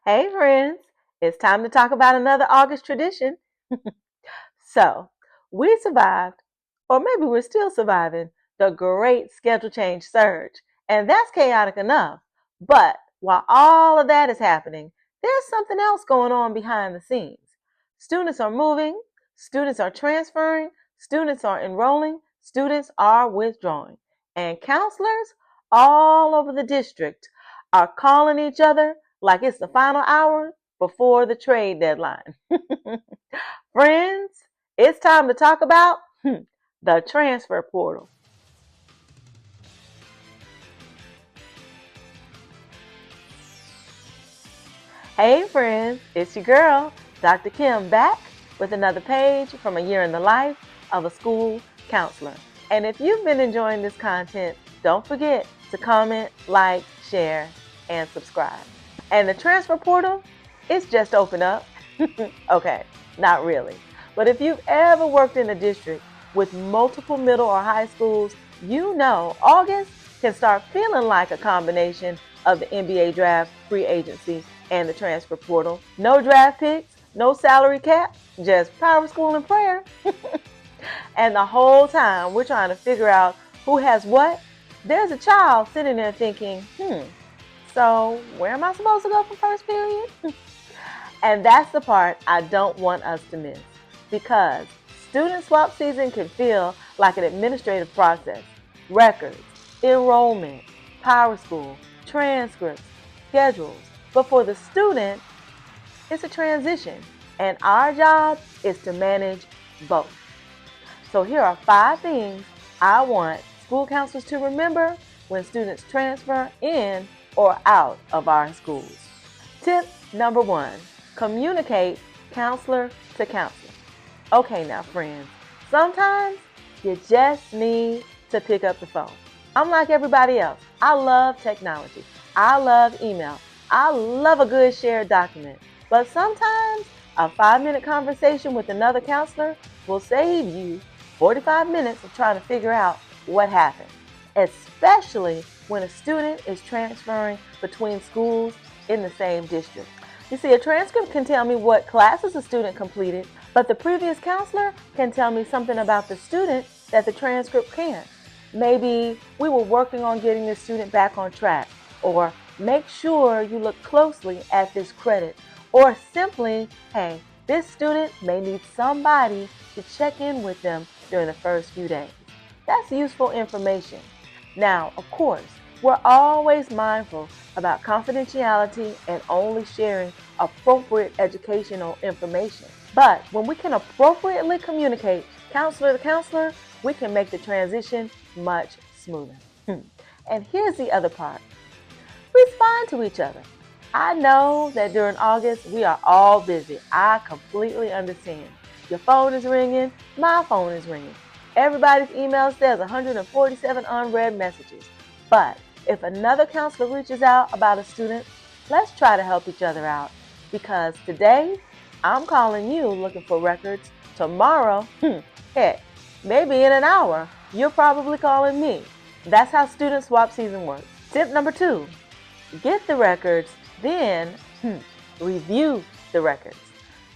Hey friends, it's time to talk about another August tradition. So, we survived, or maybe we're still surviving, the great schedule change surge. And that's chaotic enough. But while all of that is happening, there's something else going on behind the scenes. Students are moving, students are transferring, students are enrolling, students are withdrawing. And counselors all over the district are calling each other like it's the final hour before the trade deadline. Friends, it's time to talk about the transfer portal. Hey friends, it's your girl, Dr. Kim, back with another page from a year in the life of a school counselor. And if you've been enjoying this content, don't forget to comment, like, share, and subscribe. And the transfer portal, it's just open up. Okay, not really. But if you've ever worked in a district with multiple middle or high schools, you know August can start feeling like a combination of the NBA draft, free agency, and the transfer portal. No draft picks, no salary cap, just PowerSchool and prayer. And the whole time we're trying to figure out who has what, there's a child sitting there thinking, so where am I supposed to go for first period? And that's the part I don't want us to miss, because student swap season can feel like an administrative process. Records, enrollment, PowerSchool, transcripts, schedules. But for the student, it's a transition, and our job is to manage both. So here are 5 things I want school counselors to remember when students transfer in or out of our schools. Tip number 1, communicate counselor to counselor. Okay now friends, sometimes you just need to pick up the phone. I'm like everybody else. I love technology. I love email. I love a good shared document. But sometimes a 5-minute conversation with another counselor will save you 45 minutes of trying to figure out what happened, especially when a student is transferring between schools in the same district. You see, a transcript can tell me what classes a student completed, but the previous counselor can tell me something about the student that the transcript can't. Maybe we were working on getting this student back on track, or make sure you look closely at this credit, or simply, hey, this student may need somebody to check in with them during the first few days. That's useful information. Now, of course, we're always mindful about confidentiality and only sharing appropriate educational information. But when we can appropriately communicate counselor to counselor, we can make the transition much smoother. And here's the other part. Respond to each other. I know that during August, we are all busy. I completely understand. Your phone is ringing, my phone is ringing. Everybody's email says 147 unread messages. But if another counselor reaches out about a student, let's try to help each other out. Because today, I'm calling you looking for records. Tomorrow, heck, maybe in an hour, you're probably calling me. That's how student swap season works. Tip number 2, get the records, then review the records.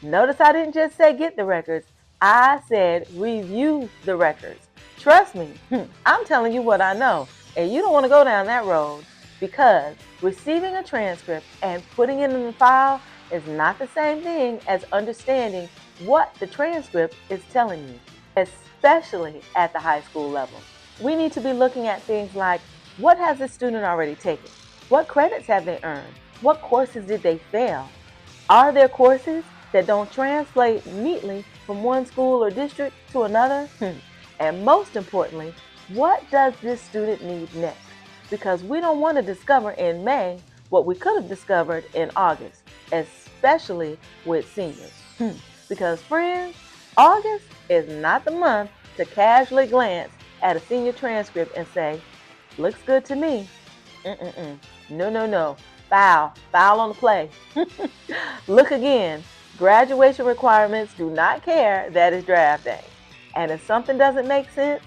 Notice I didn't just say get the records, I said review the records. Trust me, I'm telling you what I know, and you don't want to go down that road, because receiving a transcript and putting it in the file is not the same thing as understanding what the transcript is telling you, especially at the high school level. We need to be looking at things like, what has the student already taken? What credits have they earned? What courses did they fail? Are there courses that don't translate neatly from one school or district to another? And most importantly, what does this student need next? Because we don't want to discover in May what we could have discovered in August, especially with seniors. Because friends, August is not the month to casually glance at a senior transcript and say, looks good to me. No. Foul on the play. Look again. Graduation requirements do not care that it's draft day. And if something doesn't make sense,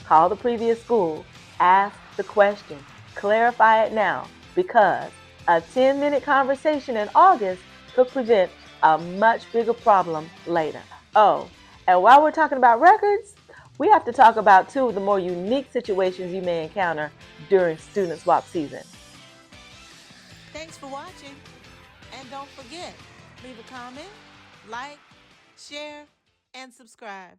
call the previous school, ask the question, clarify it now, because A 10-minute conversation in August could prevent a much bigger problem later. Oh, and while we're talking about records, we have to talk about two of the more unique situations you may encounter during student swap season. Thanks for watching. And don't forget, leave a comment, like, share, and subscribe.